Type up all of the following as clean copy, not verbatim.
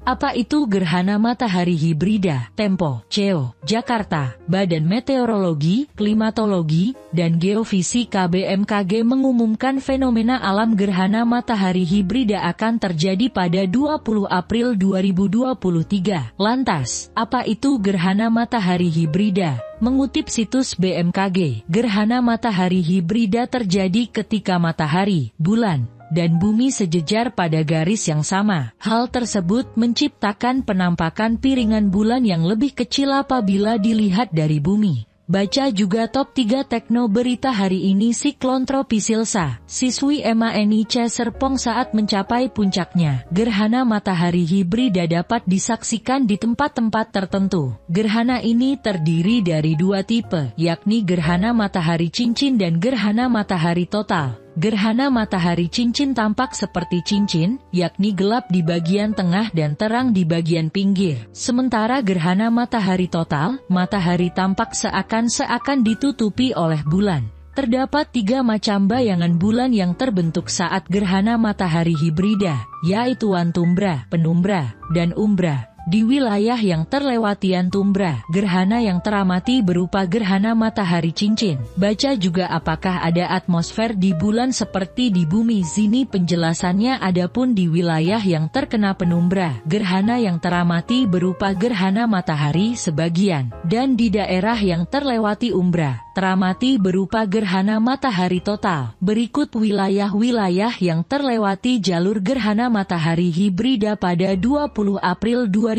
Apa itu gerhana matahari hibrida? Tempo, CEO, Jakarta, Badan Meteorologi, Klimatologi, dan Geofisika BMKG mengumumkan fenomena alam gerhana matahari hibrida akan terjadi pada 20 April 2023. Lantas, apa itu gerhana matahari hibrida? Mengutip situs BMKG, gerhana matahari hibrida terjadi ketika matahari, bulan, dan bumi sejejar pada garis yang sama. Hal tersebut menciptakan penampakan piringan bulan yang lebih kecil apabila dilihat dari bumi. Baca juga top 3 tekno berita hari ini. Siklon tropis Ilsa, siswi MANIC Serpong saat mencapai puncaknya. Gerhana matahari hibrida dapat disaksikan di tempat-tempat tertentu. Gerhana ini terdiri dari 2 tipe, yakni gerhana matahari cincin dan gerhana matahari total. Gerhana matahari cincin tampak seperti cincin, yakni gelap di bagian tengah dan terang di bagian pinggir. Sementara gerhana matahari total, matahari tampak seakan-akan ditutupi oleh bulan. Terdapat 3 macam bayangan bulan yang terbentuk saat gerhana matahari hibrida, yaitu antumbra, penumbra, dan umbra. Di wilayah yang terlewati antumbra, gerhana yang teramati berupa gerhana matahari cincin. Baca juga apakah ada atmosfer di bulan seperti di bumi. Sini penjelasannya. Adapun di wilayah yang terkena penumbra, gerhana yang teramati berupa gerhana matahari sebagian, dan di daerah yang terlewati umbra, teramati berupa gerhana matahari total. Berikut wilayah-wilayah yang terlewati jalur gerhana matahari hibrida pada 20 April 2023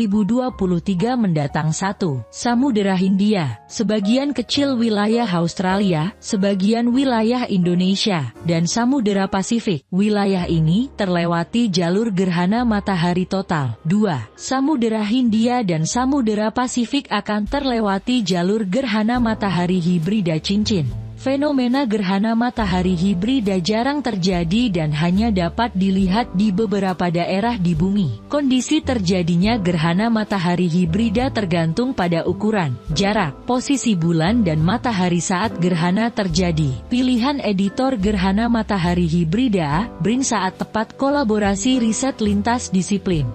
mendatang. 1. Samudera Hindia, sebagian kecil wilayah Australia, sebagian wilayah Indonesia, dan Samudera Pasifik. Wilayah ini terlewati jalur gerhana matahari total. 2. Samudera Hindia dan Samudera Pasifik akan terlewati jalur gerhana matahari hibrida cincin. Fenomena gerhana matahari hibrida jarang terjadi dan hanya dapat dilihat di beberapa daerah di bumi. Kondisi terjadinya gerhana matahari hibrida tergantung pada ukuran, jarak, posisi bulan dan matahari saat gerhana terjadi. Pilihan editor gerhana matahari hibrida, BRIN saat tepat kolaborasi riset lintas disiplin.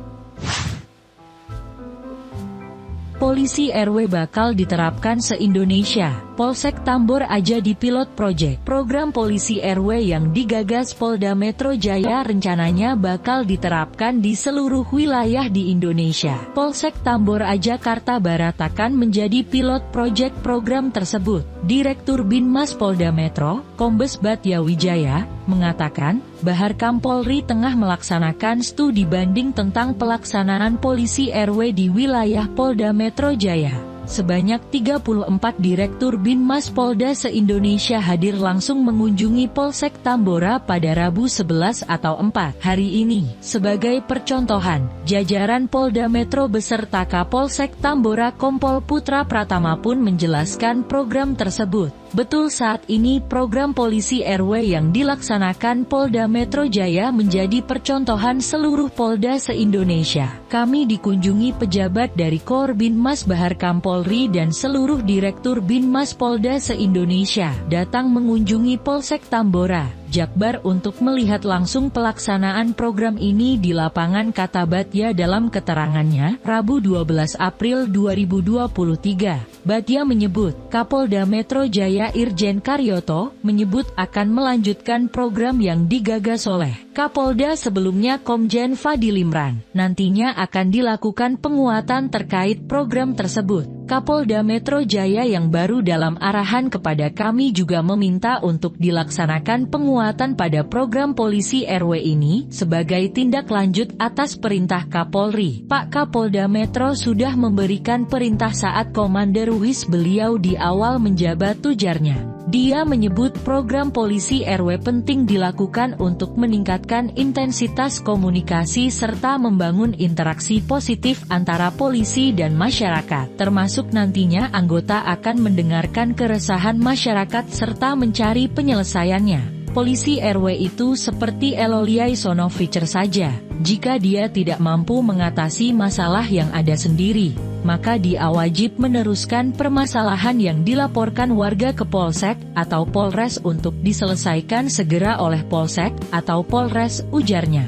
Polisi RW bakal diterapkan se-Indonesia. Polsek Tambor Aja di pilot project. Program polisi RW yang digagas Polda Metro Jaya rencananya bakal diterapkan di seluruh wilayah di Indonesia. Polsek Tambor Aja Jakarta Barat akan menjadi pilot project program tersebut. Direktur Binmas Polda Metro, Kombes Batya Wijaya, mengatakan, Bahar Kampolri tengah melaksanakan studi banding tentang pelaksanaan polisi RW di wilayah Polda Metro Jaya. Sebanyak 34 Direktur Binmas Polda se-Indonesia hadir langsung mengunjungi Polsek Tambora pada Rabu 11 atau 4 hari ini. Sebagai percontohan, jajaran Polda Metro beserta Kapolsek Tambora Kompol Putra Pratama pun menjelaskan program tersebut. Betul, saat ini program polisi RW yang dilaksanakan Polda Metro Jaya menjadi percontohan seluruh Polda se-Indonesia. Kami dikunjungi pejabat dari Kor Binmas Bahar Kampolri dan seluruh Direktur Binmas Polda se-Indonesia datang mengunjungi Polsek Tambora, Jakbar untuk melihat langsung pelaksanaan program ini di lapangan, kata Batya dalam keterangannya, Rabu 12 April 2023. Batya menyebut, Kapolda Metro Jaya Irjen Karyoto menyebut akan melanjutkan program yang digagas oleh Kapolda sebelumnya Komjen Fadil Imran. Nantinya akan dilakukan penguatan terkait program tersebut. Kapolda Metro Jaya yang baru dalam arahan kepada kami juga meminta untuk dilaksanakan penguatan pada program polisi RW ini sebagai tindak lanjut atas perintah Kapolri. Pak Kapolda Metro sudah memberikan perintah saat Komander Wis beliau di awal menjabat, tujarnya. Dia menyebut program polisi RW penting dilakukan untuk meningkatkan intensitas komunikasi serta membangun interaksi positif antara polisi dan masyarakat, termasuk nantinya anggota akan mendengarkan keresahan masyarakat serta mencari penyelesaiannya. Polisi RW itu seperti eloliai sono feature saja. Jika dia tidak mampu mengatasi masalah yang ada sendiri, maka dia wajib meneruskan permasalahan yang dilaporkan warga ke Polsek atau Polres untuk diselesaikan segera oleh Polsek atau Polres, ujarnya.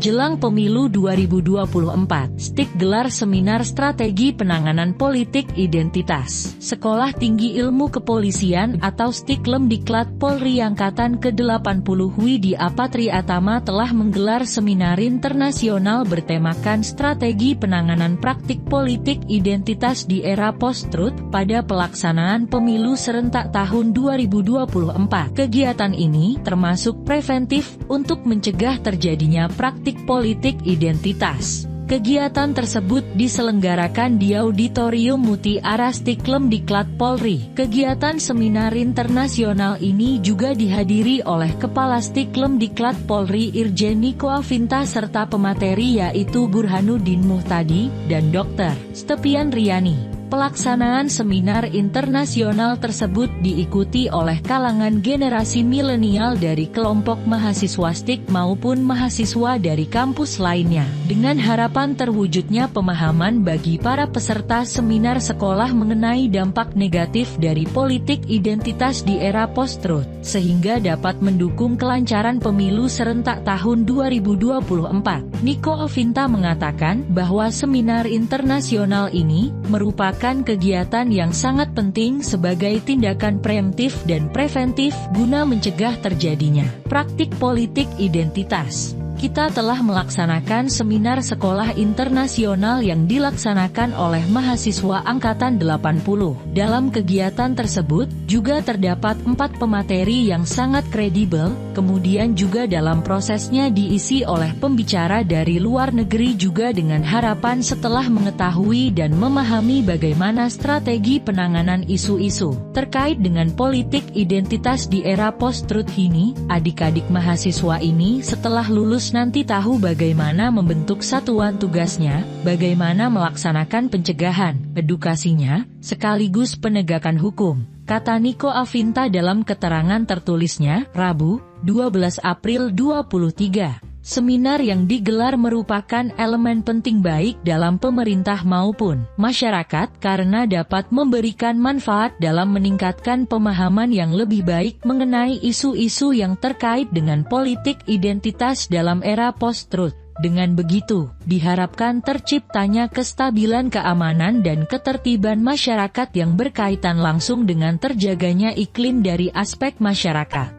Menjelang pemilu 2024, STIK gelar seminar strategi penanganan politik identitas. Sekolah Tinggi Ilmu Kepolisian atau STIKLEM Diklat Polri Angkatan ke-80 Widi Apatriatama telah menggelar seminar internasional bertemakan strategi penanganan praktik politik identitas di era post-truth pada pelaksanaan pemilu serentak tahun 2024. Kegiatan ini termasuk preventif untuk mencegah terjadinya praktik politik identitas. Kegiatan tersebut diselenggarakan di Auditorium Mutiara STIKLEM Diklat Polri. Kegiatan seminar internasional ini juga dihadiri oleh Kepala STIKLEM Diklat Polri Irjen Niko Afinta serta pemateri yaitu Burhanuddin Muhtadi dan Dr. Stepian Riani. Pelaksanaan seminar internasional tersebut diikuti oleh kalangan generasi milenial dari kelompok mahasiswa STIK maupun mahasiswa dari kampus lainnya, dengan harapan terwujudnya pemahaman bagi para peserta seminar sekolah mengenai dampak negatif dari politik identitas di era post-truth, sehingga dapat mendukung kelancaran pemilu serentak tahun 2024. Niko Afinta mengatakan bahwa seminar internasional ini merupakan kegiatan yang sangat penting sebagai tindakan preemptif dan preventif guna mencegah terjadinya praktik politik identitas. Kita telah melaksanakan seminar sekolah internasional yang dilaksanakan oleh mahasiswa Angkatan 80. Dalam kegiatan tersebut, juga terdapat 4 pemateri yang sangat kredibel, kemudian juga dalam prosesnya diisi oleh pembicara dari luar negeri juga dengan harapan setelah mengetahui dan memahami bagaimana strategi penanganan isu-isu terkait dengan politik identitas di era post-truth ini, adik-adik mahasiswa ini setelah lulus nanti tahu bagaimana membentuk satuan tugasnya, bagaimana melaksanakan pencegahan, edukasinya, sekaligus penegakan hukum, kata Niko Afinta dalam keterangan tertulisnya, Rabu, 12 April 2023. Seminar yang digelar merupakan elemen penting baik dalam pemerintah maupun masyarakat karena dapat memberikan manfaat dalam meningkatkan pemahaman yang lebih baik mengenai isu-isu yang terkait dengan politik identitas dalam era post-truth. Dengan begitu, diharapkan terciptanya kestabilan keamanan dan ketertiban masyarakat yang berkaitan langsung dengan terjaganya iklim dari aspek masyarakat.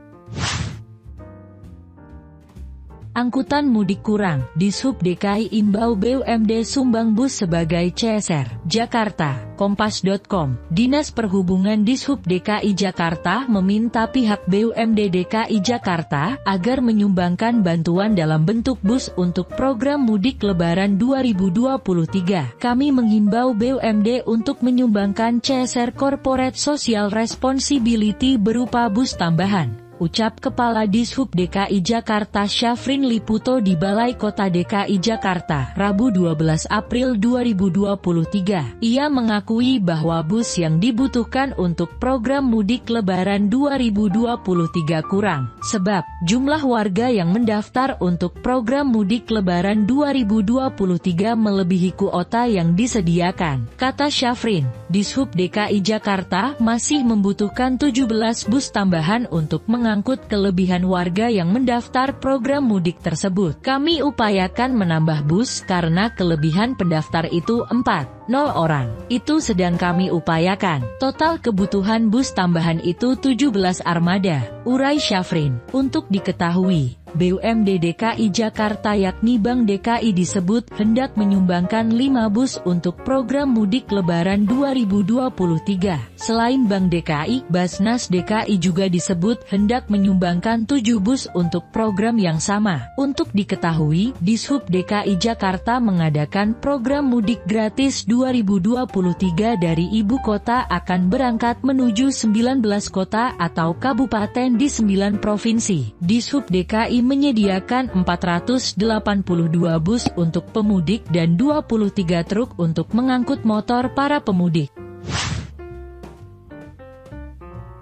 Angkutan mudik kurang, Dishub DKI imbau BUMD sumbang bus sebagai CSR. Jakarta, Kompas.com. Dinas Perhubungan Dishub DKI Jakarta meminta pihak BUMD DKI Jakarta agar menyumbangkan bantuan dalam bentuk bus untuk program mudik Lebaran 2023. Kami menghimbau BUMD untuk menyumbangkan CSR Corporate Social Responsibility berupa bus tambahan, ucap Kepala Dishub DKI Jakarta Syafrin Liputo di Balai Kota DKI Jakarta, Rabu 12 April 2023. Ia mengakui bahwa bus yang dibutuhkan untuk program mudik Lebaran 2023 kurang, sebab jumlah warga yang mendaftar untuk program mudik Lebaran 2023 melebihi kuota yang disediakan. Kata Syafrin, Dishub DKI Jakarta masih membutuhkan 17 bus tambahan untuk mengangkut kelebihan warga yang mendaftar program mudik tersebut. Kami upayakan menambah bus karena kelebihan pendaftar itu 40 orang. Itu sedang kami upayakan. Total kebutuhan bus tambahan itu 17 armada, urai Syafrin. Untuk diketahui, BUMD DKI Jakarta yakni Bank DKI disebut hendak menyumbangkan 5 bus untuk program mudik Lebaran 2023. Selain Bank DKI, Basnas DKI juga disebut hendak menyumbangkan 7 bus untuk program yang sama. Untuk diketahui, Dishub DKI Jakarta mengadakan program mudik gratis 2023 dari ibu kota akan berangkat menuju 19 kota atau kabupaten di 9 provinsi. Dishub DKI menyediakan 482 bus untuk pemudik dan 23 truk untuk mengangkut motor para pemudik.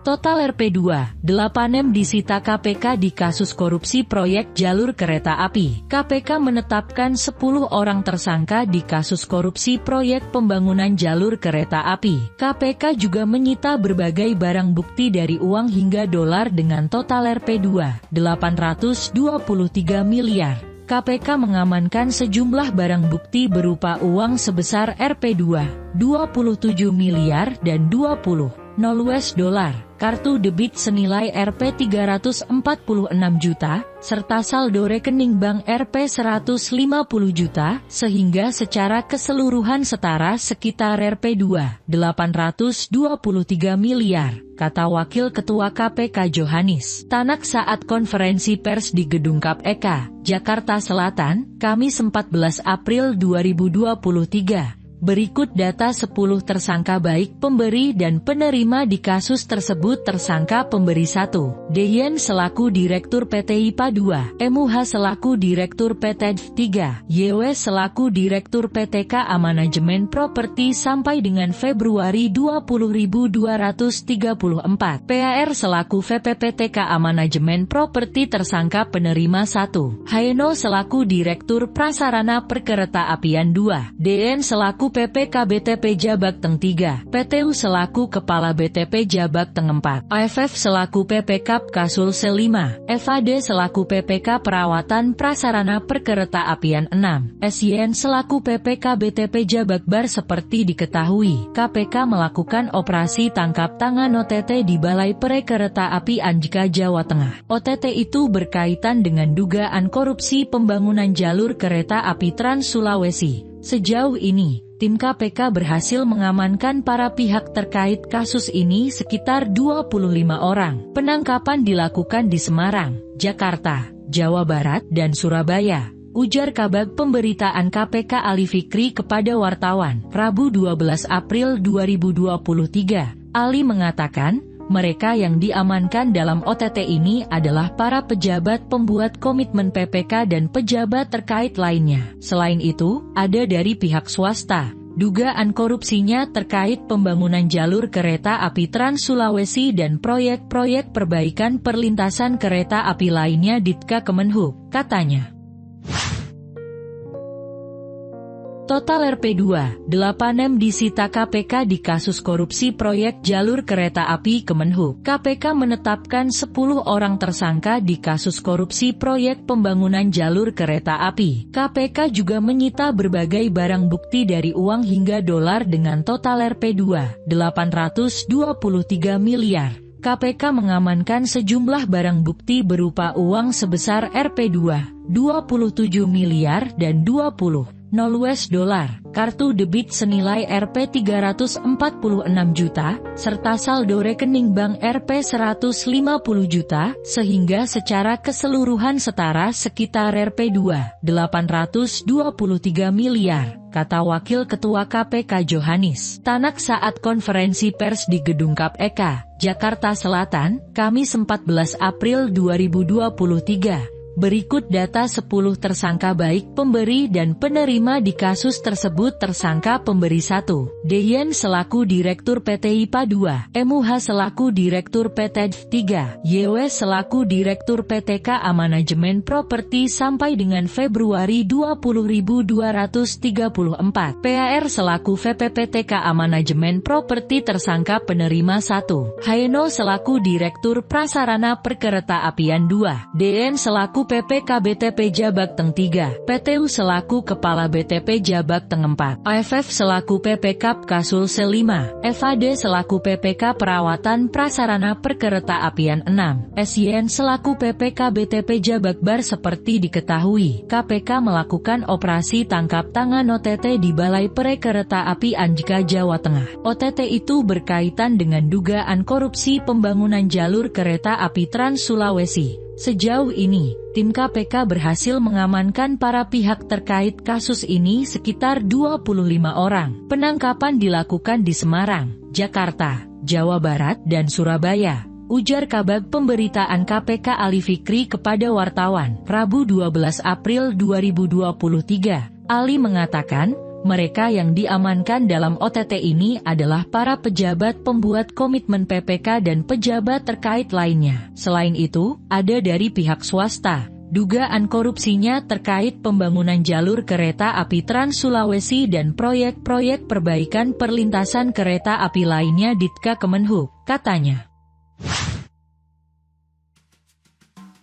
Total Rp2, 8M disita KPK di kasus korupsi proyek jalur kereta api. KPK menetapkan 10 orang tersangka di kasus korupsi proyek pembangunan jalur kereta api. KPK juga menyita berbagai barang bukti dari uang hingga dolar dengan total Rp2, 823 miliar. KPK mengamankan sejumlah barang bukti berupa uang sebesar Rp2, 27 miliar dan 20 US dolar, kartu debit senilai Rp346 juta, serta saldo rekening bank Rp150 juta, sehingga secara keseluruhan setara sekitar Rp2, 823 miliar, kata Wakil Ketua KPK Johannes Tanak saat konferensi pers di Gedung KPK, Jakarta Selatan, Kamis 14 April 2023. Berikut data 10 tersangka baik pemberi dan penerima di kasus tersebut. Tersangka pemberi 1, Deyen selaku Direktur PT IPA 2, MUH selaku Direktur PT 3, YW selaku Direktur PTK Manajemen Properti sampai dengan Februari 20.234, PAR selaku VPPTK Manajemen Properti. Tersangka penerima 1, Haeno selaku Direktur Prasarana Perkereta-apian 2, DN selaku PPK BTP Jabakteng 3, PTU selaku Kepala BTP Jabakteng 4, AFF selaku PPK Kasul C5, FAD selaku PPK Perawatan Prasarana Perkereta-apian 6, SYN selaku PPK BTP Jabakbar. Seperti diketahui, KPK melakukan operasi tangkap tangan OTT di Balai Perkereta-apian Jika Jawa Tengah. OTT itu berkaitan dengan dugaan korupsi pembangunan jalur kereta api Trans Sulawesi. Sejauh ini, tim KPK berhasil mengamankan para pihak terkait kasus ini sekitar 25 orang. Penangkapan dilakukan di Semarang, Jakarta, Jawa Barat, dan Surabaya, ujar Kabag Pemberitaan KPK Ali Fikri kepada wartawan, Rabu 12 April 2023. Ali mengatakan, mereka yang diamankan dalam OTT ini adalah para pejabat pembuat komitmen PPK dan pejabat terkait lainnya. Selain itu, ada dari pihak swasta. Dugaan korupsinya terkait pembangunan jalur kereta api Trans Sulawesi dan proyek-proyek perbaikan perlintasan kereta api lainnya Ditka Kemenhub, katanya. Total Rp2, 8M disita KPK di kasus korupsi proyek jalur kereta api Kemenhub. KPK menetapkan 10 orang tersangka di kasus korupsi proyek pembangunan jalur kereta api. KPK juga menyita berbagai barang bukti dari uang hingga dolar dengan total Rp2, 823 miliar. KPK mengamankan sejumlah barang bukti berupa uang sebesar Rp2, 27 miliar dan 20 US dolar, kartu debit senilai Rp346 juta, serta saldo rekening bank Rp150 juta, sehingga secara keseluruhan setara sekitar Rp2, 823 miliar, kata Wakil Ketua KPK Johannes Tanak saat konferensi pers di Gedung KPK, Jakarta Selatan, Kamis 14 April 2023. Berikut data 10 tersangka baik pemberi dan penerima di kasus tersebut. Tersangka pemberi 1, Deyen selaku Direktur PT IPA 2, MUH selaku Direktur PT 3, YW selaku Direktur PTK Manajemen Properti sampai dengan Februari 20.234, PAR selaku VPPTK Manajemen Properti. Tersangka penerima 1, Haeno selaku Direktur Prasarana Perkereta-apian 2, DN selaku PPK BTP Jabakteng 3, PTU selaku Kepala BTP Jabakteng 4, AFF selaku PPK Kasul C5, FAD selaku PPK Perawatan Prasarana Perkereta-apian 6, SYN selaku PPK BTP Jabakbar. Seperti diketahui, KPK melakukan operasi tangkap tangan OTT di Balai Perkereta-apian Jika Jawa Tengah. OTT itu berkaitan dengan dugaan korupsi pembangunan jalur kereta api Trans Sulawesi. Sejauh ini, tim KPK berhasil mengamankan para pihak terkait kasus ini sekitar 25 orang. Penangkapan dilakukan di Semarang, Jakarta, Jawa Barat, dan Surabaya, ujar Kabag Pemberitaan KPK Ali Fikri kepada wartawan, Rabu 12 April 2023. Ali mengatakan, mereka yang diamankan dalam OTT ini adalah para pejabat pembuat komitmen PPK dan pejabat terkait lainnya. Selain itu, ada dari pihak swasta. Dugaan korupsinya terkait pembangunan jalur kereta api Trans Sulawesi dan proyek-proyek perbaikan perlintasan kereta api lainnya Ditka Kemenhub, katanya.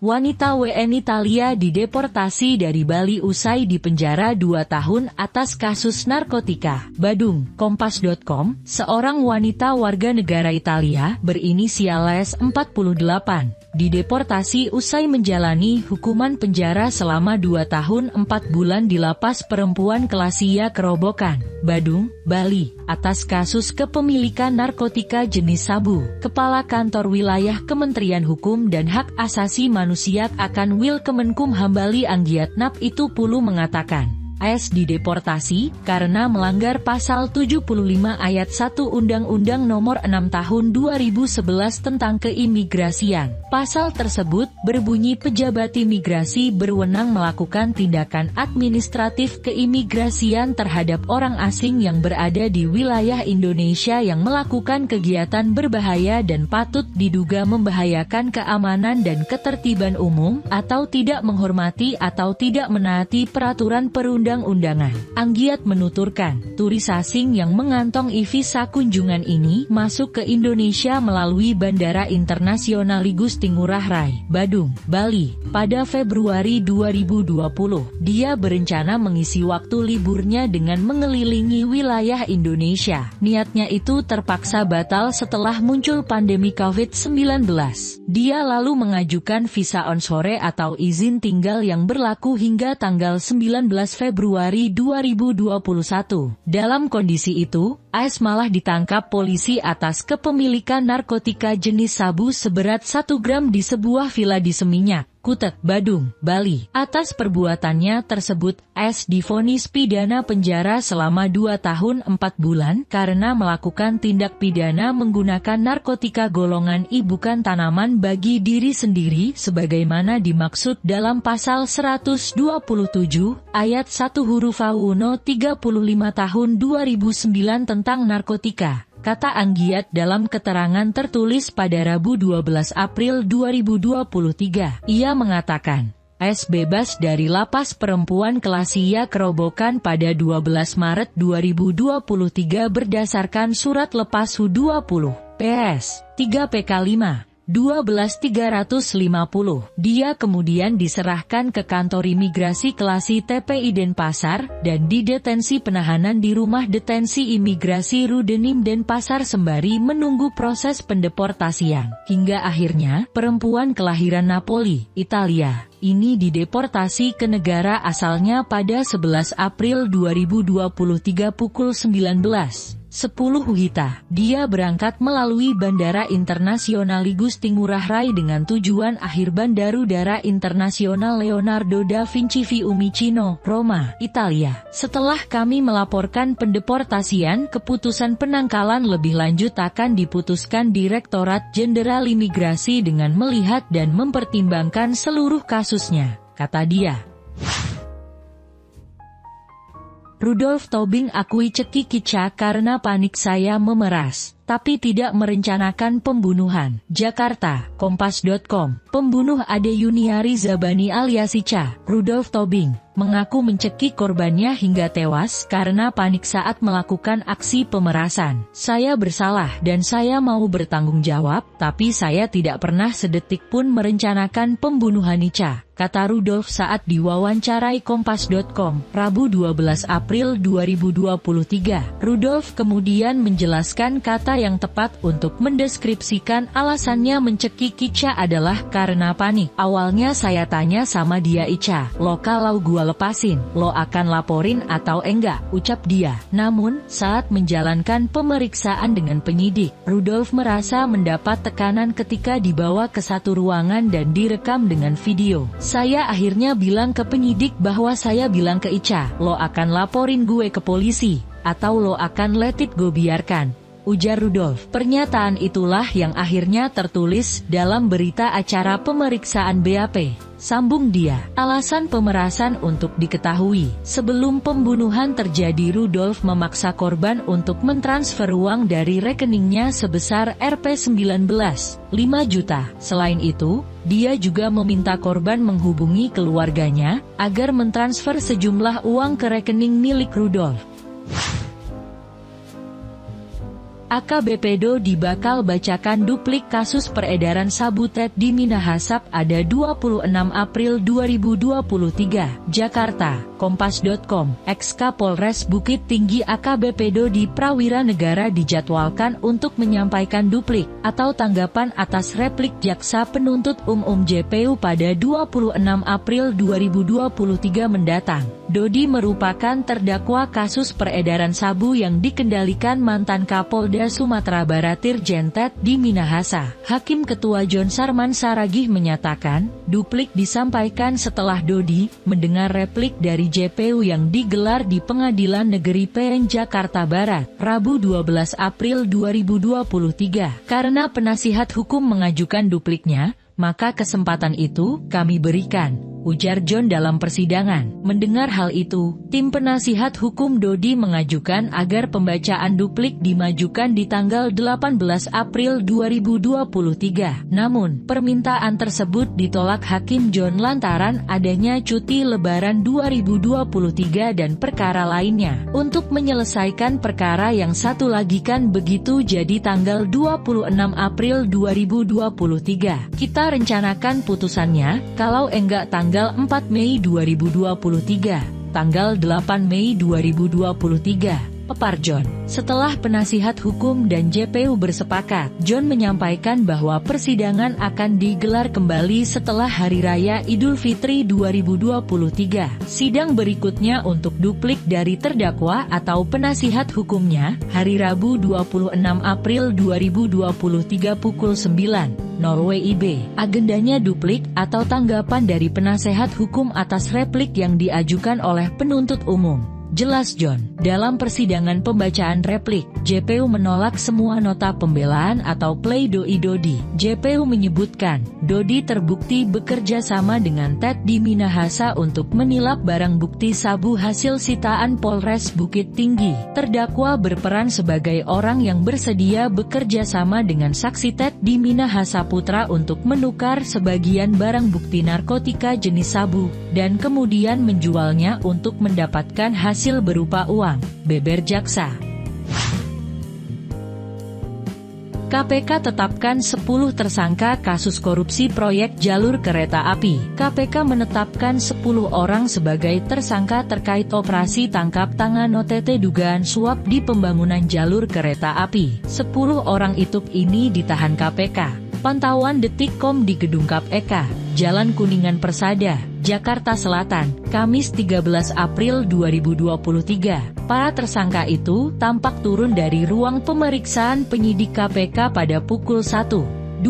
wanita WNI Italia dideportasi dari Bali usai dipenjara 2 tahun atas kasus narkotika. Badung, Kompas.com, seorang wanita warga negara Italia berinisial S 48 dideportasi usai menjalani hukuman penjara selama 2 tahun 4 bulan di lapas perempuan Kelasia Kerobokan, Badung, Bali, atas kasus kepemilikan narkotika jenis sabu. Kepala Kantor Wilayah Kementerian Hukum dan Hak Asasi Manusia akan Wilkemenkumham Bali Anggiatnap itu pulu mengatakan, AS dideportasi karena melanggar pasal 75 ayat 1 Undang-Undang Nomor 6 Tahun 2011 tentang keimigrasian. Pasal tersebut berbunyi pejabat imigrasi berwenang melakukan tindakan administratif keimigrasian terhadap orang asing yang berada di wilayah Indonesia yang melakukan kegiatan berbahaya dan patut diduga membahayakan keamanan dan ketertiban umum, atau tidak menghormati atau tidak menaati peraturan perundang-undangan. Anggiat menuturkan, turis asing yang mengantongi visa kunjungan ini masuk ke Indonesia melalui Bandara Internasional Igusti Ngurah Rai, Badung, Bali, pada Februari 2020. Dia berencana mengisi waktu liburnya dengan mengelilingi wilayah Indonesia. Niatnya itu terpaksa batal setelah muncul pandemi COVID-19. Dia lalu mengajukan visa onsore atau izin tinggal yang berlaku hingga tanggal 19 Februari 2021. Dalam kondisi itu, AS malah ditangkap polisi atas kepemilikan narkotika jenis sabu seberat 1 gram di sebuah villa di Seminyak, Kutet, Badung, Bali. Atas perbuatannya tersebut, AS divonis pidana penjara selama 2 tahun 4 bulan karena melakukan tindak pidana menggunakan narkotika golongan I bukan tanaman bagi diri sendiri sebagaimana dimaksud dalam pasal 127 ayat 1 huruf A UNO 35 tahun 2009 tentang narkotika, kata Anggiat dalam keterangan tertulis pada Rabu 12 April 2023. Ia mengatakan, AS bebas dari lapas perempuan Kelasia Kerobokan pada 12 Maret 2023 berdasarkan surat lepas U20, PS, 3 PK 5. 12350. Dia kemudian diserahkan ke kantor imigrasi Kelasi TPI Denpasar dan didetensi penahanan di rumah detensi imigrasi Rudenim Denpasar sembari menunggu proses pendeportasian. Hingga akhirnya, perempuan kelahiran Napoli, Italia, ini dideportasi ke negara asalnya pada 11 April 2023 pukul 19:10 WITA. Dia berangkat melalui Bandara Internasional Igusti Ngurah Rai dengan tujuan akhir Bandarudara Internasional Leonardo da Vinci Fiumicino, Roma, Italia. Setelah kami melaporkan pendeportasian, keputusan penangkalan lebih lanjut akan diputuskan Direktorat Jenderal Imigrasi dengan melihat dan mempertimbangkan seluruh kasusnya, kata dia. Rudolf Tobing akui cekik Kica karena panik saya memeras, tapi tidak merencanakan pembunuhan. Jakarta, Kompas.com. Pembunuh Ade Yuniari Zabani alias Ica, Rudolf Tobing, mengaku mencekik korbannya hingga tewas karena panik saat melakukan aksi pemerasan. Saya bersalah dan saya mau bertanggung jawab, tapi saya tidak pernah sedetik pun merencanakan pembunuhan Ica, kata Rudolf saat diwawancarai Kompas.com, Rabu 12 April 2023. Rudolf kemudian menjelaskan kata yang tepat untuk mendeskripsikan alasannya mencekik Ica adalah karena panik. Awalnya saya tanya sama dia, Ica, lo kalau gua lepasin, lo akan laporin atau enggak, ucap dia. Namun, saat menjalankan pemeriksaan dengan penyidik, Rudolf merasa mendapat tekanan ketika dibawa ke satu ruangan dan direkam dengan video. Saya akhirnya bilang ke penyidik bahwa saya bilang ke Ica, lo akan laporin gue ke polisi, atau lo akan let it go biarkan, ujar Rudolf. Pernyataan itulah yang akhirnya tertulis dalam berita acara pemeriksaan BAP. Sambung dia, alasan pemerasan untuk diketahui. Sebelum pembunuhan terjadi, Rudolf memaksa korban untuk mentransfer uang dari rekeningnya sebesar Rp19, 5 juta. Selain itu, dia juga meminta korban menghubungi keluarganya, agar mentransfer sejumlah uang ke rekening milik Rudolf. AKBP Dodi bakal bacakan duplik kasus peredaran sabu TET di Minahasa pada 26 April 2023, Jakarta. Kompas.com, ex-Kapolres Bukit Tinggi AKBP Dodi Prawira Negara dijadwalkan untuk menyampaikan duplik atau tanggapan atas replik Jaksa Penuntut Umum JPU pada 26 April 2023 mendatang. Dodi merupakan terdakwa kasus peredaran sabu yang dikendalikan mantan Kapolda Sumatera Barat Irjen Tet di Minahasa. Hakim Ketua John Sarman Saragih menyatakan, duplik disampaikan setelah Dodi mendengar replik dari JPU yang digelar di Pengadilan Negeri PN Jakarta Barat, Rabu 12 April 2023. Karena penasihat hukum mengajukan dupliknya, maka kesempatan itu kami berikan, ujar John dalam persidangan. Mendengar hal itu, tim penasihat hukum Dodi mengajukan agar pembacaan duplik dimajukan di tanggal 18 April 2023. Namun, permintaan tersebut ditolak Hakim John lantaran adanya cuti Lebaran 2023 dan perkara lainnya. Untuk menyelesaikan perkara yang satu lagi kan begitu, jadi tanggal 26 April 2023. Kita rencanakan putusannya, kalau enggak tanggal 4 Mei 2023, tanggal 8 Mei 2023, pepar John. Setelah penasihat hukum dan JPU bersepakat, John menyampaikan bahwa persidangan akan digelar kembali setelah Hari Raya Idul Fitri 2023. Sidang berikutnya untuk duplik dari terdakwa atau penasihat hukumnya, hari Rabu 26 April 2023 pukul 9. WIB. Agendanya duplik atau tanggapan dari penasehat hukum atas replik yang diajukan oleh penuntut umum. Jelas John, dalam persidangan pembacaan replik, JPU menolak semua nota pembelaan atau pledoi Dodi. JPU menyebutkan, Dodi terbukti bekerja sama dengan Tet di Minahasa untuk menilap barang bukti sabu hasil sitaan Polres Bukit Tinggi. Terdakwa berperan sebagai orang yang bersedia bekerja sama dengan saksi Tet di Minahasa Putra untuk menukar sebagian barang bukti narkotika jenis sabu, dan kemudian menjualnya untuk mendapatkan hasil berupa uang, beber jaksa. KPK tetapkan 10 tersangka kasus korupsi proyek jalur kereta api. KPK menetapkan 10 orang sebagai tersangka terkait operasi tangkap tangan OTT dugaan suap di pembangunan jalur kereta api. 10 orang itu ini ditahan KPK. Pantauan Detikcom di Gedung KPK, Jalan Kuningan Persada, Jakarta Selatan, Kamis 13 April 2023. Para tersangka itu tampak turun dari ruang pemeriksaan penyidik KPK pada pukul 1:28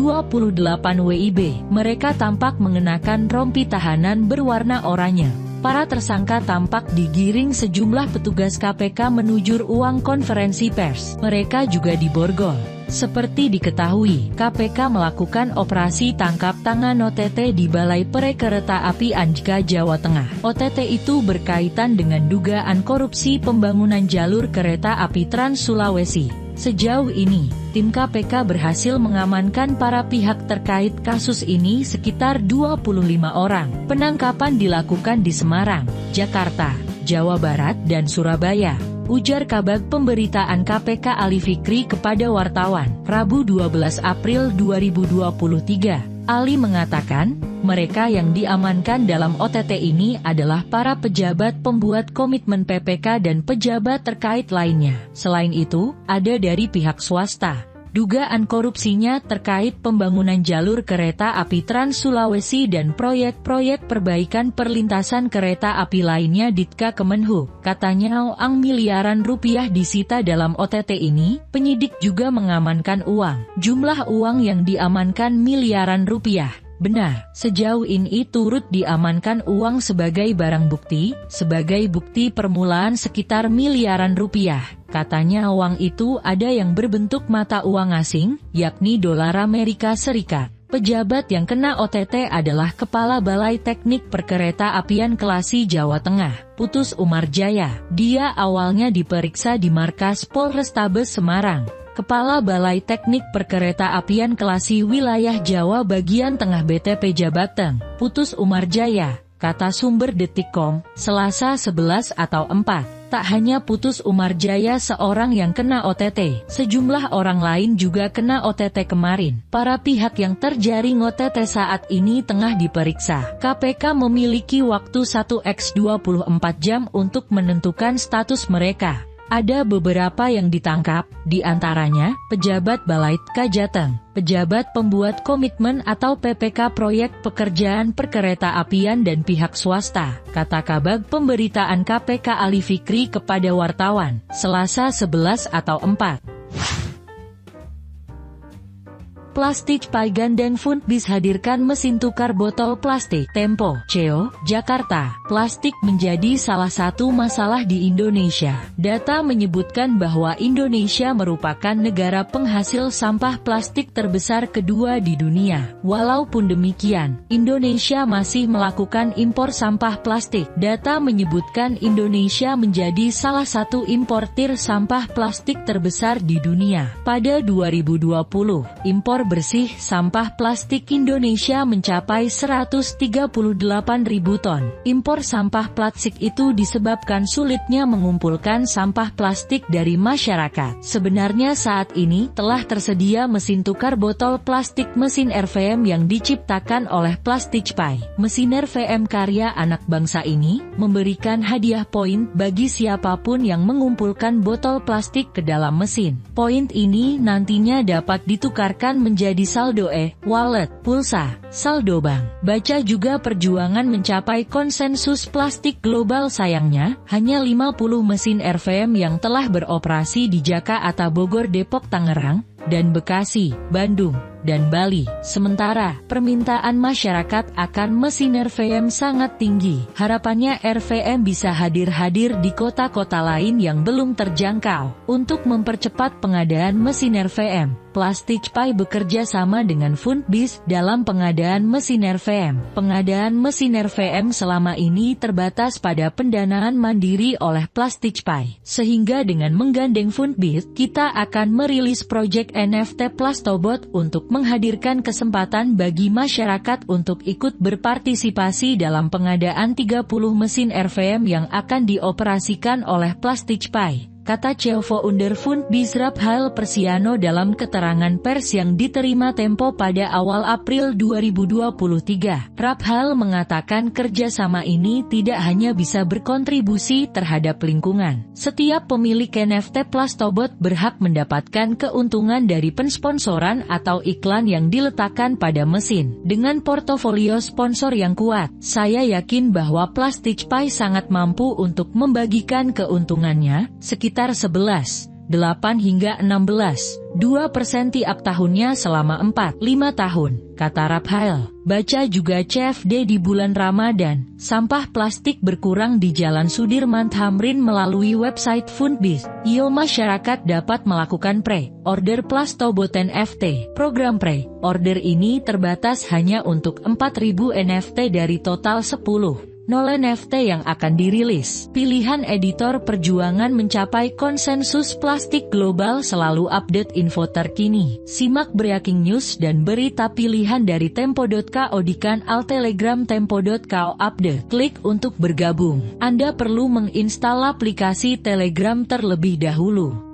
WIB. Mereka tampak mengenakan rompi tahanan berwarna oranye. Para tersangka tampak digiring sejumlah petugas KPK menuju ruang konferensi pers. Mereka juga diborgol. Seperti diketahui, KPK melakukan operasi tangkap tangan OTT di Balai Perekereta Api Anjka, Jawa Tengah. OTT itu berkaitan dengan dugaan korupsi pembangunan jalur kereta api Trans Sulawesi. Sejauh ini, tim KPK berhasil mengamankan para pihak terkait kasus ini sekitar 25 orang. Penangkapan dilakukan di Semarang, Jakarta, Jawa Barat dan Surabaya, ujar Kabag Pemberitaan KPK Ali Fikri kepada wartawan, Rabu 12 April 2023. Ali mengatakan, mereka yang diamankan dalam OTT ini adalah para pejabat pembuat komitmen PPK dan pejabat terkait lainnya. Selain itu, ada dari pihak swasta. Dugaan korupsinya terkait pembangunan jalur kereta api Trans Sulawesi dan proyek-proyek perbaikan perlintasan kereta api lainnya Ditka Kemenhub. Katanya miliaran rupiah disita dalam OTT ini. Penyidik juga mengamankan uang. Jumlah uang yang diamankan miliaran rupiah. Benar, sejauh ini turut diamankan uang sebagai barang bukti, sebagai bukti permulaan sekitar miliaran rupiah. Katanya uang itu ada yang berbentuk mata uang asing, yakni dolar Amerika Serikat. Pejabat yang kena OTT adalah Kepala Balai Teknik Perkereta Apian Kelasi Jawa Tengah, Putus Umar Jaya. Dia awalnya diperiksa di markas Polrestabes Semarang. Kepala Balai Teknik Perkereta Apian Kelasi Wilayah Jawa Bagian Tengah BTP Jabateng, Putus Umar Jaya, kata sumber Detikcom, Selasa 11 atau 4. Tak hanya Putus Umar Jaya seorang yang kena OTT, sejumlah orang lain juga kena OTT kemarin. Para pihak yang terjaring OTT saat ini tengah diperiksa. KPK memiliki waktu 1x24 jam untuk menentukan status mereka. Ada beberapa yang ditangkap, di antaranya, pejabat Balaidka Jateng, pejabat pembuat komitmen atau PPK proyek pekerjaan perkereta-apian dan pihak swasta, kata Kabag Pemberitaan KPK Ali Fikri kepada wartawan, Selasa 11 atau 4. Plastik Pai gandeng Fundbis hadirkan mesin tukar botol plastik. Tempo, CEO, Jakarta. Plastik menjadi salah satu masalah di Indonesia. Data menyebutkan bahwa Indonesia merupakan negara penghasil sampah plastik terbesar kedua di dunia. Walaupun demikian, Indonesia masih melakukan impor sampah plastik. Data menyebutkan Indonesia menjadi salah satu importir sampah plastik terbesar di dunia. Pada 2020, impor bersih sampah plastik Indonesia mencapai 138.000 ton. Impor sampah plastik itu disebabkan sulitnya mengumpulkan sampah plastik dari masyarakat. Sebenarnya saat ini telah tersedia mesin tukar botol plastik mesin RVM yang diciptakan oleh Plastic Pai. Mesin RVM karya anak bangsa ini memberikan hadiah poin bagi siapapun yang mengumpulkan botol plastik ke dalam mesin. Poin ini nantinya dapat ditukarkan menjadi saldo wallet, pulsa, saldo bank. Baca juga perjuangan mencapai konsensus plastik global. Sayangnya, hanya 50 mesin RVM yang telah beroperasi di Jakarta, Bogor, Depok, Tangerang, dan Bekasi, Bandung, dan Bali. Sementara, permintaan masyarakat akan mesin RVM sangat tinggi. Harapannya RVM bisa hadir di kota-kota lain yang belum terjangkau. Untuk mempercepat pengadaan mesin RVM, Plastic Pai bekerja sama dengan Fundbis dalam pengadaan mesin RVM. Pengadaan mesin RVM selama ini terbatas pada pendanaan mandiri oleh Plastic Pai. Sehingga dengan menggandeng Fundbis, kita akan merilis proyek NFT Plastobot untuk menghadirkan kesempatan bagi masyarakat untuk ikut berpartisipasi dalam pengadaan 30 mesin RVM yang akan dioperasikan oleh Plastic Pai, kata co-founder Fundbis Raphael Persiano dalam keterangan pers yang diterima Tempo pada awal April 2023. Raphael mengatakan kerjasama ini tidak hanya bisa berkontribusi terhadap lingkungan. Setiap pemilik NFT Plastobot berhak mendapatkan keuntungan dari pensponsoran atau iklan yang diletakkan pada mesin. Dengan portofolio sponsor yang kuat, saya yakin bahwa Plastic Pai sangat mampu untuk membagikan keuntungannya, sekitar 11, 8 hingga 16, 2% tiap tahunnya selama 4-5 tahun, kata Raphael. Baca juga CFD di bulan Ramadan, sampah plastik berkurang di Jalan Sudirman Tamrin melalui website Fundbis. Masyarakat dapat melakukan pre-order Plastobot NFT. Program pre-order ini terbatas hanya untuk 4.000 NFT dari total 10 NFT yang akan dirilis. Pilihan editor perjuangan mencapai konsensus plastik global selalu update info terkini. Simak breaking news dan berita pilihan dari Tempo.co di kanal Telegram Tempo.co update. Klik untuk bergabung. Anda perlu menginstal aplikasi Telegram terlebih dahulu.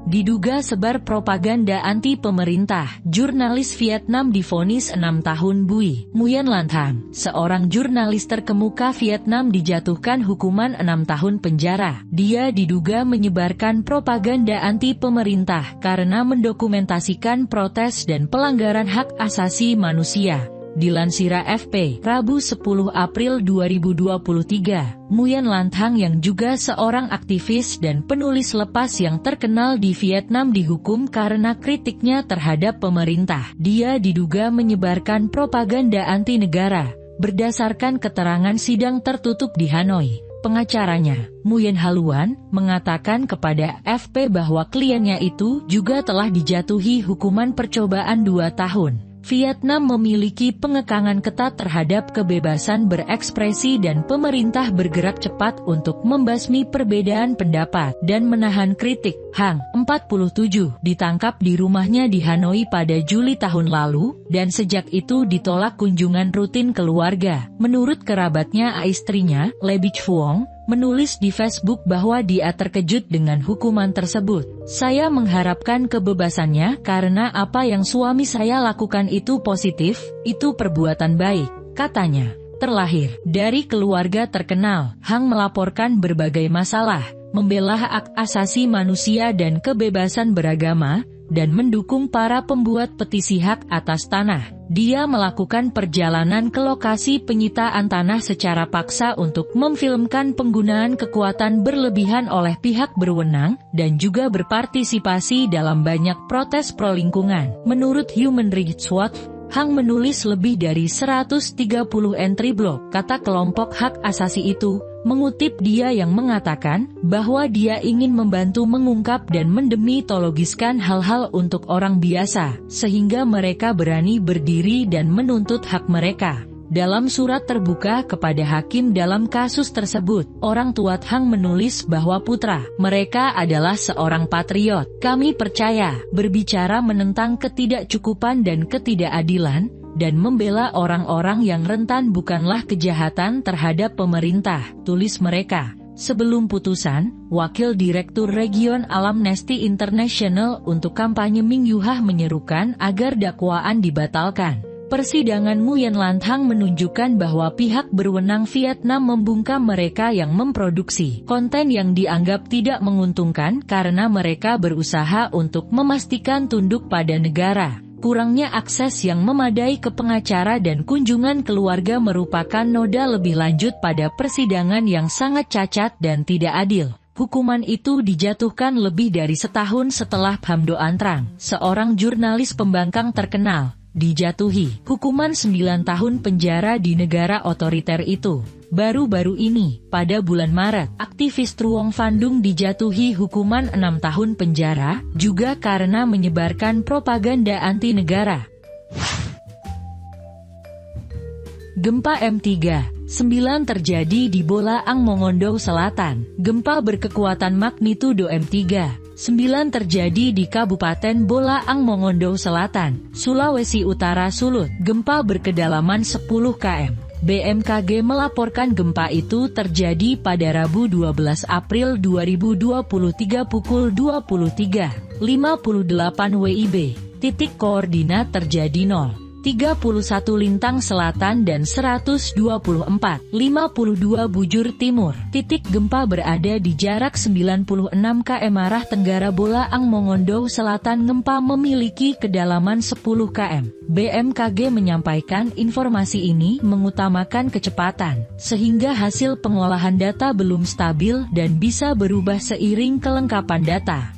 Diduga sebar propaganda anti pemerintah, jurnalis Vietnam divonis 6 tahun bui. Nguyen Lan Thang, seorang jurnalis terkemuka Vietnam dijatuhkan hukuman 6 tahun penjara. Dia diduga menyebarkan propaganda anti pemerintah karena mendokumentasikan protes dan pelanggaran hak asasi manusia. Dilansir AFP, Rabu 10 April 2023, Nguyen Lan Thang yang juga seorang aktivis dan penulis lepas yang terkenal di Vietnam dihukum karena kritiknya terhadap pemerintah. Dia diduga menyebarkan propaganda anti negara, berdasarkan keterangan sidang tertutup di Hanoi. Pengacaranya, Nguyen Haluan, mengatakan kepada AFP bahwa kliennya itu juga telah dijatuhi hukuman percobaan 2 tahun. Vietnam memiliki pengekangan ketat terhadap kebebasan berekspresi dan pemerintah bergerak cepat untuk membasmi perbedaan pendapat dan menahan kritik. Hang, 47, ditangkap di rumahnya di Hanoi pada Juli tahun lalu, dan sejak itu ditolak kunjungan rutin keluarga. Menurut kerabatnya, istrinya, Le Bich Phuong, menulis di Facebook bahwa dia terkejut dengan hukuman tersebut. Saya mengharapkan kebebasannya karena apa yang suami saya lakukan itu positif, itu perbuatan baik, katanya. Terlahir dari keluarga terkenal, Hang melaporkan berbagai masalah, membela hak asasi manusia dan kebebasan beragama, dan mendukung para pembuat petisi hak atas tanah. Dia melakukan perjalanan ke lokasi penyitaan tanah secara paksa untuk memfilmkan penggunaan kekuatan berlebihan oleh pihak berwenang, dan juga berpartisipasi dalam banyak protes pro lingkungan. Menurut Human Rights Watch, Hang menulis lebih dari 130 entry blog, kata kelompok hak asasi itu, mengutip dia yang mengatakan bahwa dia ingin membantu mengungkap dan mendemitologiskan hal-hal untuk orang biasa, sehingga mereka berani berdiri dan menuntut hak mereka. Dalam surat terbuka kepada hakim dalam kasus tersebut, orang tua Hang menulis bahwa putra mereka adalah seorang patriot. Kami percaya, berbicara menentang ketidakcukupan dan ketidakadilan, dan membela orang-orang yang rentan bukanlah kejahatan terhadap pemerintah, tulis mereka. Sebelum putusan, Wakil Direktur Region Amnesty International untuk kampanye Ming Yuhah menyerukan agar dakwaan dibatalkan. Persidangan Nguyen Lan Hang menunjukkan bahwa pihak berwenang Vietnam membungkam mereka yang memproduksi konten yang dianggap tidak menguntungkan karena mereka berusaha untuk memastikan tunduk pada negara. Kurangnya akses yang memadai ke pengacara dan kunjungan keluarga merupakan noda lebih lanjut pada persidangan yang sangat cacat dan tidak adil. Hukuman itu dijatuhkan lebih dari setahun setelah Pham Doan Trang, seorang jurnalis pembangkang terkenal, dijatuhi hukuman 9 tahun penjara di negara otoriter itu. Baru-baru ini, pada bulan Maret, aktivis Truong Van Dung dijatuhi hukuman 6 tahun penjara, juga karena menyebarkan propaganda anti-negara. Gempa M3.9 terjadi di Bolaang Mongondo Selatan. Gempa berkekuatan magnitudo M3.9 terjadi di Kabupaten Bolaang Mongondo Selatan, Sulawesi Utara Sulut. Gempa berkedalaman 10 km. BMKG melaporkan gempa itu terjadi pada Rabu 12 April 2023 pukul 23.58 WIB. Titik koordinat terjadi 0,31 Lintang Selatan dan 124,52 bujur timur. Titik gempa berada di jarak 96 km arah tenggara Bolaang Mongondo Selatan. Gempa memiliki kedalaman 10 km. BMKG menyampaikan informasi ini mengutamakan kecepatan, sehingga hasil pengolahan data belum stabil dan bisa berubah seiring kelengkapan data.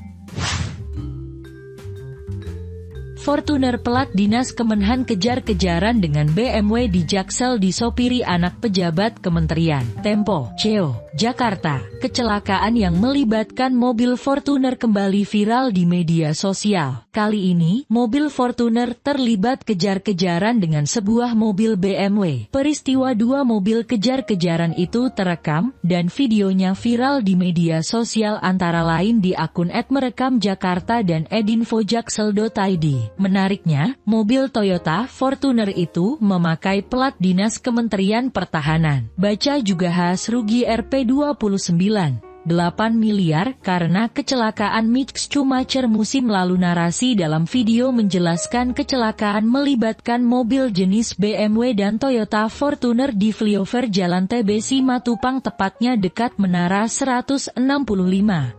Fortuner pelat dinas Kemenhan kejar-kejaran dengan BMW di Jaksel disopiri anak pejabat kementerian. Tempo, CEO, Jakarta. Kecelakaan yang melibatkan mobil Fortuner kembali viral di media sosial. Kali ini, mobil Fortuner terlibat kejar-kejaran dengan sebuah mobil BMW. Peristiwa dua mobil kejar-kejaran itu terekam, dan videonya viral di media sosial antara lain di akun @merekamjakarta dan @infojaksel.id. Menariknya, mobil Toyota Fortuner itu memakai plat dinas Kementerian Pertahanan. Baca juga khas rugi Rp29,8 miliar karena kecelakaan Mick Schumacher musim lalu. Narasi dalam video menjelaskan kecelakaan melibatkan mobil jenis BMW dan Toyota Fortuner di flyover Jalan TB Simatupang, tepatnya dekat Menara 165,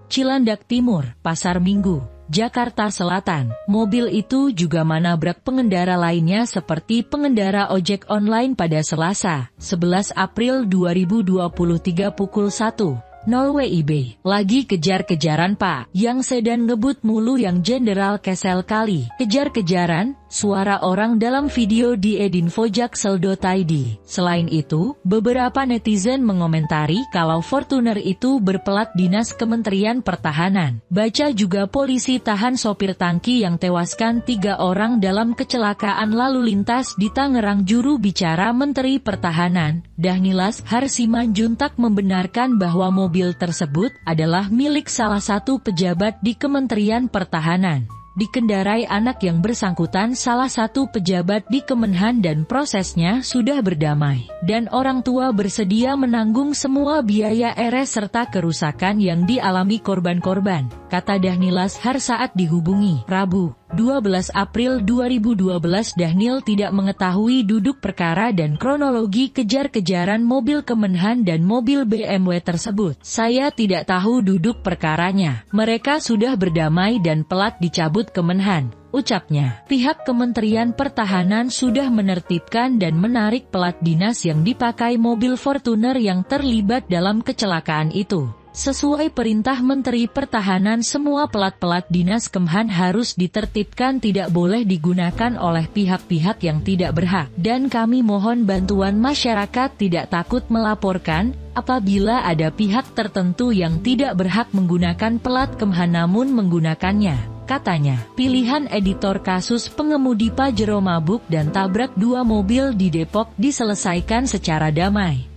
Cilandak Timur, Pasar Minggu, Jakarta Selatan. Mobil itu juga menabrak pengendara lainnya seperti pengendara ojek online pada Selasa, 11 April 2023 pukul 1. WIB. Lagi kejar-kejaran pak, yang sedan ngebut mulu yang Jenderal kesel kali. Kejar-kejaran, suara orang dalam video di edinfojaksel.id. Selain itu, beberapa netizen mengomentari kalau Fortuner itu berplat dinas Kementerian Pertahanan. Baca juga polisi tahan sopir tangki yang tewaskan 3 orang dalam kecelakaan lalu lintas di Tangerang. Juru bicara Menteri Pertahanan, Dhanilas Harsimanjuntak membenarkan bahwa mobil tersebut adalah milik salah satu pejabat di Kementerian Pertahanan. Dikendarai anak yang bersangkutan salah satu pejabat di Kemenhan dan prosesnya sudah berdamai. Dan orang tua bersedia menanggung semua biaya RS serta kerusakan yang dialami korban-korban, kata Dhanilas Har saat dihubungi Rabu, 12 April 2012. Dhanil tidak mengetahui duduk perkara dan kronologi kejar-kejaran mobil Kemenhan dan mobil BMW tersebut. Saya tidak tahu duduk perkaranya. Mereka sudah berdamai dan pelat dicabut Kemenhan, ucapnya. Pihak Kementerian Pertahanan sudah menertibkan dan menarik pelat dinas yang dipakai mobil Fortuner yang terlibat dalam kecelakaan itu. Sesuai perintah Menteri Pertahanan, semua pelat-pelat dinas Kemhan harus ditertibkan, tidak boleh digunakan oleh pihak-pihak yang tidak berhak. Dan kami mohon bantuan masyarakat tidak takut melaporkan apabila ada pihak tertentu yang tidak berhak menggunakan pelat Kemhan namun menggunakannya, katanya. Pilihan editor kasus pengemudi Pajero mabuk dan tabrak 2 mobil di Depok diselesaikan secara damai.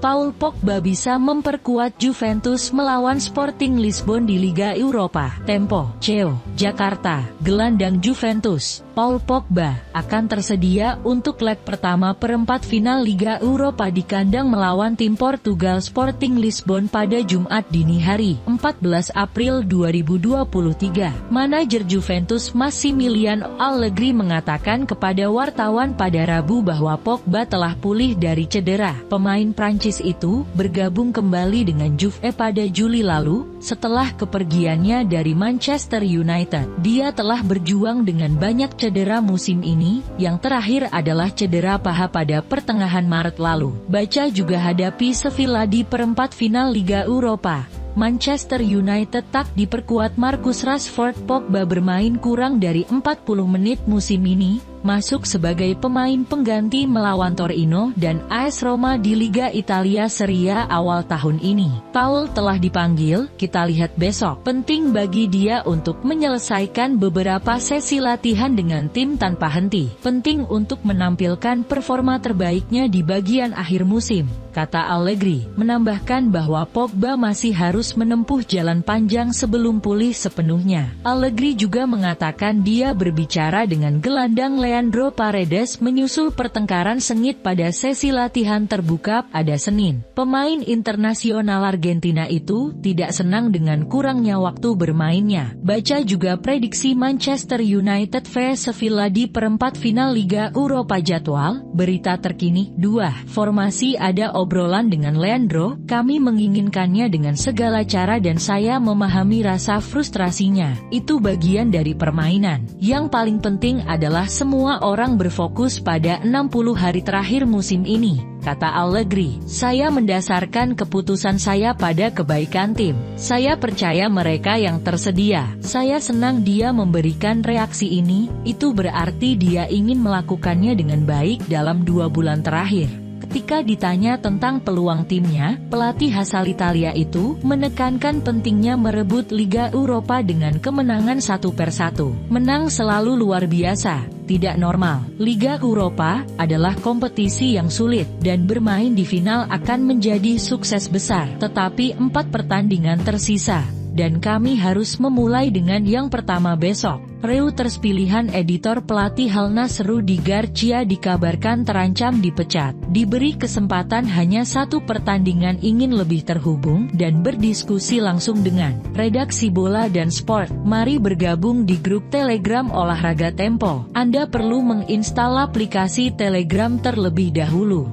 Paul Pogba bisa memperkuat Juventus melawan Sporting Lisbon di Liga Eropa. Tempo, Ceo, Jakarta. Gelandang Juventus, Paul Pogba, akan tersedia untuk leg pertama perempat final Liga Eropa di kandang melawan tim Portugal Sporting Lisbon pada Jumat dini hari, 14 April 2023. Manajer Juventus Massimiliano Allegri mengatakan kepada wartawan pada Rabu bahwa Pogba telah pulih dari cedera. Pemain Prancis itu bergabung kembali dengan Juve pada Juli lalu, setelah kepergiannya dari Manchester United. Dia telah berjuang dengan banyak cedera musim ini, yang terakhir adalah cedera paha pada pertengahan Maret lalu. Baca juga hadapi Sevilla di perempat final Liga Eropa. Manchester United tak diperkuat Marcus Rashford. Pogba bermain kurang dari 40 menit musim ini, masuk sebagai pemain pengganti melawan Torino dan AS Roma di Liga Italia Serie A awal tahun ini. Paul telah dipanggil, kita lihat besok. Penting bagi dia untuk menyelesaikan beberapa sesi latihan dengan tim tanpa henti. Penting untuk menampilkan performa terbaiknya di bagian akhir musim, kata Allegri, menambahkan bahwa Pogba masih harus menempuh jalan panjang sebelum pulih sepenuhnya. Allegri juga mengatakan dia berbicara dengan gelandang Leandro Paredes menyusul pertengkaran sengit pada sesi latihan terbuka pada Senin. Pemain internasional Argentina itu tidak senang dengan kurangnya waktu bermainnya. Baca juga prediksi Manchester United vs Sevilla di perempat final Liga Eropa. Jadwal, berita terkini, 2. Formasi ada obrolan dengan Leandro, kami menginginkannya dengan segala cara dan saya memahami rasa frustrasinya. Itu bagian dari permainan. Yang paling penting adalah semua orang berfokus pada 60 hari terakhir musim ini, kata Allegri. Saya mendasarkan keputusan saya pada kebaikan tim. Saya percaya mereka yang tersedia. Saya senang dia memberikan reaksi ini, itu berarti dia ingin melakukannya dengan baik dalam 2 bulan terakhir. Ketika ditanya tentang peluang timnya, pelatih asal Italia itu menekankan pentingnya merebut Liga Eropa dengan kemenangan 1/1. Menang selalu luar biasa, tidak normal. Liga Eropa adalah kompetisi yang sulit, dan bermain di final akan menjadi sukses besar. Tetapi 4 pertandingan tersisa, dan kami harus memulai dengan yang pertama besok. Reuters. Pilihan editor pelatih Al Nassr Rudi Garcia dikabarkan terancam dipecat. Diberi kesempatan hanya 1 pertandingan, ingin lebih terhubung dan berdiskusi langsung dengan redaksi bola dan sport. Mari bergabung di grup Telegram Olahraga Tempo. Anda perlu menginstal aplikasi Telegram terlebih dahulu.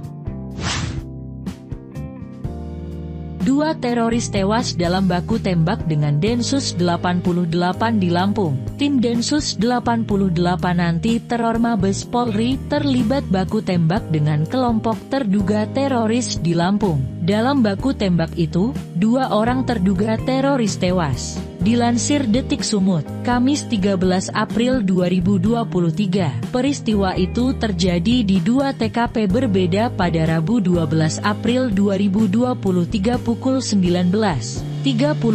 2. 2 teroris tewas dalam baku tembak dengan Densus 88 di Lampung. Tim Densus 88 anti teror Mabes Polri terlibat baku tembak dengan kelompok terduga teroris di Lampung. Dalam baku tembak itu, 2 orang terduga teroris tewas. Dilansir Detik Sumut, Kamis 13 April 2023, peristiwa itu terjadi di 2 TKP berbeda pada Rabu 12 April 2023 pukul 19.30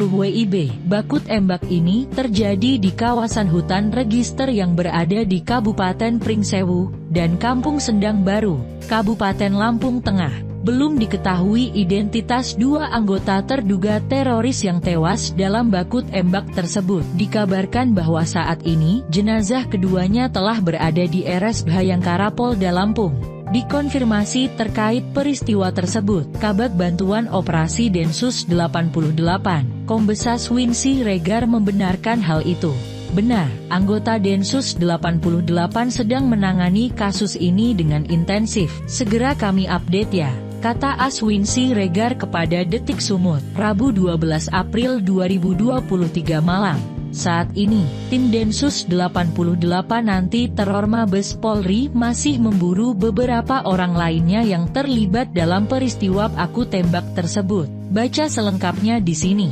WIB. Baku tembak ini terjadi di kawasan hutan register yang berada di Kabupaten Pringsewu dan Kampung Sendang Baru, Kabupaten Lampung Tengah. Belum diketahui identitas 2 anggota terduga teroris yang tewas dalam baku tembak tersebut. Dikabarkan bahwa saat ini, jenazah keduanya telah berada di RS Bhayangkara Polda Lampung. Dikonfirmasi terkait peristiwa tersebut, Kabag Bantuan Operasi Densus 88, Kombesas Winsi Regar membenarkan hal itu. Benar, anggota Densus 88 sedang menangani kasus ini dengan intensif. Segera kami update ya, kata Aswinsi Regar kepada Detik Sumut, Rabu 12 April 2023 malam. Saat ini, tim Densus 88 anti teror Mabes Polri masih memburu beberapa orang lainnya yang terlibat dalam peristiwa baku tembak tersebut. Baca selengkapnya di sini.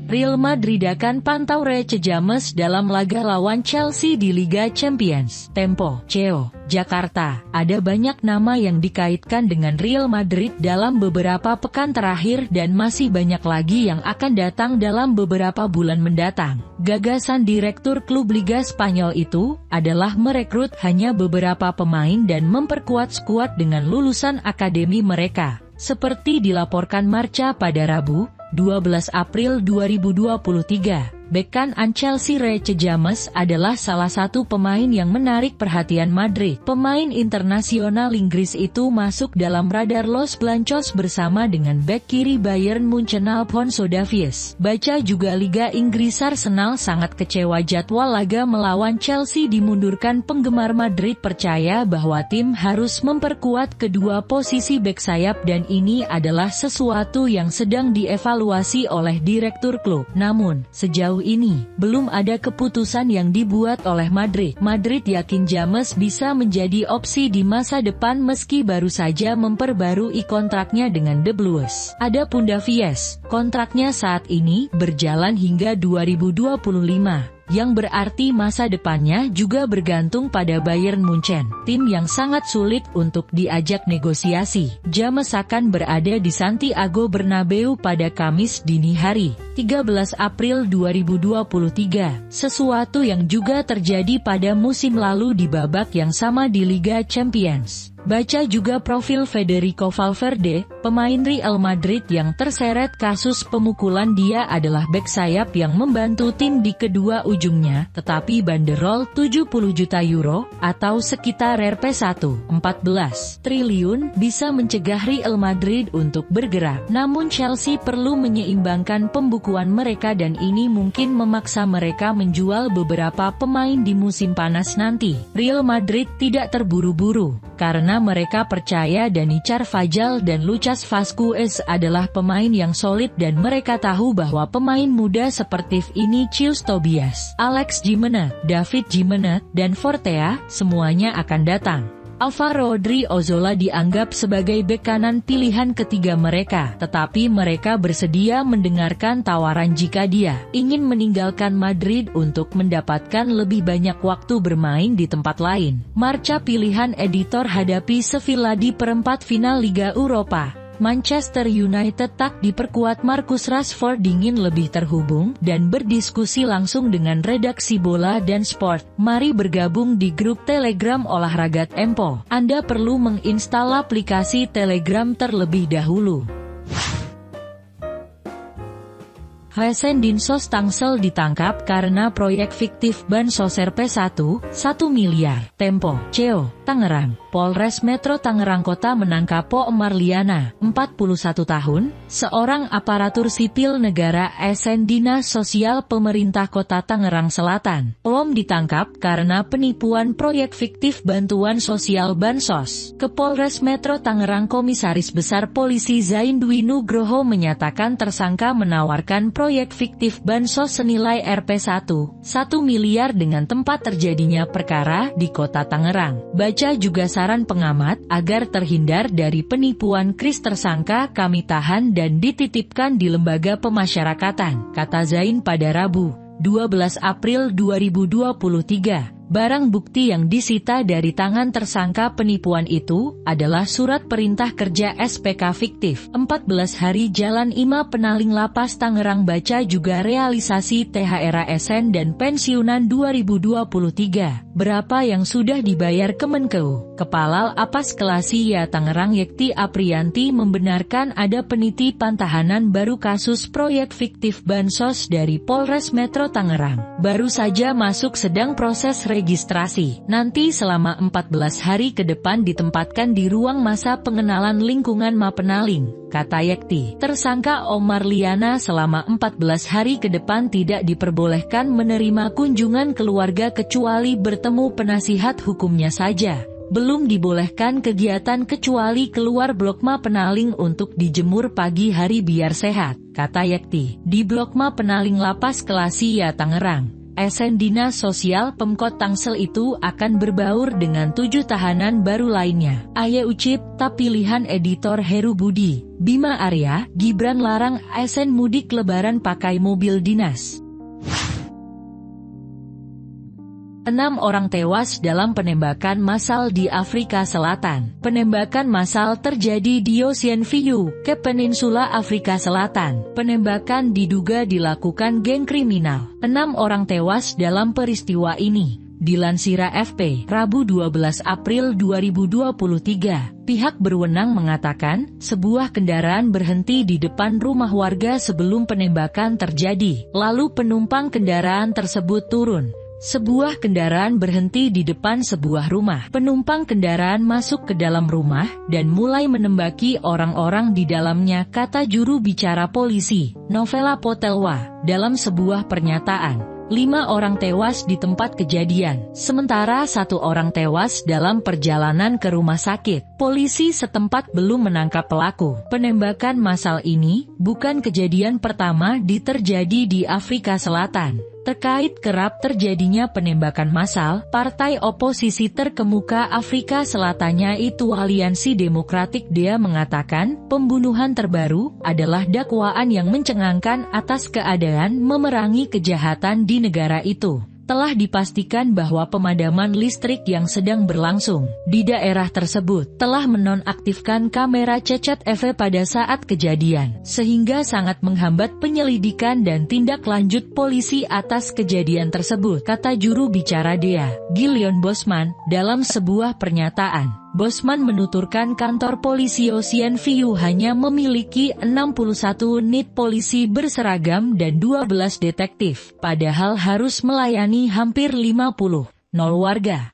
Real Madrid akan pantau Rece James dalam laga lawan Chelsea di Liga Champions. Tempo, CEO, Jakarta. Ada banyak nama yang dikaitkan dengan Real Madrid dalam beberapa pekan terakhir dan masih banyak lagi yang akan datang dalam beberapa bulan mendatang. Gagasan direktur klub Liga Spanyol itu adalah merekrut hanya beberapa pemain dan memperkuat skuad dengan lulusan akademi mereka. Seperti dilaporkan Marca pada Rabu, 12 April 2023, bek kanan Chelsea Rece James adalah salah satu pemain yang menarik perhatian Madrid. Pemain internasional Inggris itu masuk dalam radar Los Blancos bersama dengan bek kiri Bayern Munchen Alphonso Davies. Baca juga Liga Inggris. Arsenal sangat kecewa jadwal laga melawan Chelsea dimundurkan. Penggemar Madrid percaya bahwa tim harus memperkuat kedua posisi bek sayap dan ini adalah sesuatu yang sedang dievaluasi oleh direktur klub. Namun, sejauh ini, belum ada keputusan yang dibuat oleh Madrid. Madrid yakin James bisa menjadi opsi di masa depan meski baru saja memperbarui kontraknya dengan The Blues. Adapun Davies, kontraknya saat ini berjalan hingga 2025. Yang berarti masa depannya juga bergantung pada Bayern Munchen, tim yang sangat sulit untuk diajak negosiasi. James akan berada di Santiago Bernabeu pada Kamis dini hari, 13 April 2023, sesuatu yang juga terjadi pada musim lalu di babak yang sama di Liga Champions. Baca juga profil Federico Valverde, pemain Real Madrid yang terseret kasus pemukulan. Dia adalah bek sayap yang membantu tim di kedua ujungnya, tetapi banderol 70 juta euro, atau sekitar Rp 1,14 triliun, bisa mencegah Real Madrid untuk bergerak. Namun Chelsea perlu menyeimbangkan pembukuan mereka dan ini mungkin memaksa mereka menjual beberapa pemain di musim panas nanti. Real Madrid tidak terburu-buru, karena mereka percaya Dani Carvajal dan Lucas Vazquez adalah pemain yang solid dan mereka tahu bahwa pemain muda seperti Vinicius Tobias, Alex Gimenez, David Gimenez, dan Fortea, semuanya akan datang. Alvaro Odriozola dianggap sebagai bek kanan pilihan ketiga mereka, tetapi mereka bersedia mendengarkan tawaran jika dia ingin meninggalkan Madrid untuk mendapatkan lebih banyak waktu bermain di tempat lain. Marca pilihan editor hadapi Sevilla di perempat final Liga Eropa. Manchester United tak diperkuat. Marcus Rashford ingin lebih terhubung dan berdiskusi langsung dengan redaksi Bola dan Sport. Mari bergabung di grup Telegram Olahraga Tempo. Anda perlu menginstal aplikasi Telegram terlebih dahulu. Hasan Dinsos Tangsel ditangkap karena proyek fiktif Bansos Rp 1 miliar. Tempo, CEO, Tangerang. Polres Metro Tangerang Kota menangkap Po Marliana, 41 tahun, seorang aparatur sipil negara ASN Dinas Sosial Pemerintah Kota Tangerang Selatan. Pom ditangkap karena penipuan proyek fiktif bantuan sosial Bansos. Kapolres Metro Tangerang Komisaris Besar Polisi Zain Dwi Nugroho menyatakan tersangka menawarkan proyek fiktif Bansos senilai Rp1 miliar dengan tempat terjadinya perkara di Kota Tangerang. Baca juga saran pengamat agar terhindar dari penipuan kris tersangka kami tahan dan dititipkan di lembaga pemasyarakatan, kata Zain pada Rabu, 12 April 2023. Barang bukti yang disita dari tangan tersangka penipuan itu adalah surat perintah kerja SPK fiktif, 14 hari jalan IMA Penaling Lapas Tangerang. Baca juga realisasi THR ASN dan pensiunan 2023. Berapa yang sudah dibayar Kemenkeu? Kepala Lapas Kelas-1 Tangerang Yekti Aprianti membenarkan ada penitipan tahanan baru kasus proyek fiktif Bansos dari Polres Metro Tangerang. Baru saja masuk sedang proses registrasi. Nanti selama 14 hari ke depan ditempatkan di ruang masa pengenalan lingkungan Mapenaling, kata Yekti. Tersangka Omar Liana selama 14 hari ke depan tidak diperbolehkan menerima kunjungan keluarga kecuali bertemu penasihat hukumnya saja. Belum dibolehkan kegiatan kecuali keluar blok Mapenaling untuk dijemur pagi hari biar sehat, kata Yekti. Di blok Mapenaling Lapas Kelas-1 Tangerang, ASN Dinas Sosial Pemkot Tangsel itu akan berbaur dengan 7 tahanan baru lainnya. Aye Ucip, pilihan editor Heru Budi, Bima Arya. Gibran larang ASN mudik lebaran pakai mobil dinas. 6 orang tewas dalam penembakan massal di Afrika Selatan. Penembakan massal terjadi di Ocean View, ke Peninsula Afrika Selatan. Penembakan diduga dilakukan geng kriminal. 6 orang tewas dalam peristiwa ini. Dilansir AFP, Rabu 12 April 2023, pihak berwenang mengatakan, sebuah kendaraan berhenti di depan rumah warga sebelum penembakan terjadi, lalu penumpang kendaraan tersebut turun. Sebuah kendaraan berhenti di depan sebuah rumah. Penumpang kendaraan masuk ke dalam rumah dan mulai menembaki orang-orang di dalamnya, kata juru bicara polisi, Novela Potelwa, dalam sebuah pernyataan. 5 orang tewas di tempat kejadian, sementara 1 orang tewas dalam perjalanan ke rumah sakit. Polisi setempat belum menangkap pelaku. Penembakan massal ini bukan kejadian pertama terjadi di Afrika Selatan. Terkait kerap terjadinya penembakan massal, partai oposisi terkemuka Afrika Selatannya itu Aliansi Demokratik dia mengatakan, pembunuhan terbaru adalah dakwaan yang mencengangkan atas keadaan memerangi kejahatan di negara itu. Telah dipastikan bahwa pemadaman listrik yang sedang berlangsung di daerah tersebut telah menonaktifkan kamera CCTV pada saat kejadian, sehingga sangat menghambat penyelidikan dan tindak lanjut polisi atas kejadian tersebut, kata juru bicara DEA, Gillian Bosman, dalam sebuah pernyataan. Bosman menuturkan kantor polisi Ocean View hanya memiliki 61 unit polisi berseragam dan 12 detektif, padahal harus melayani hampir 50 warga.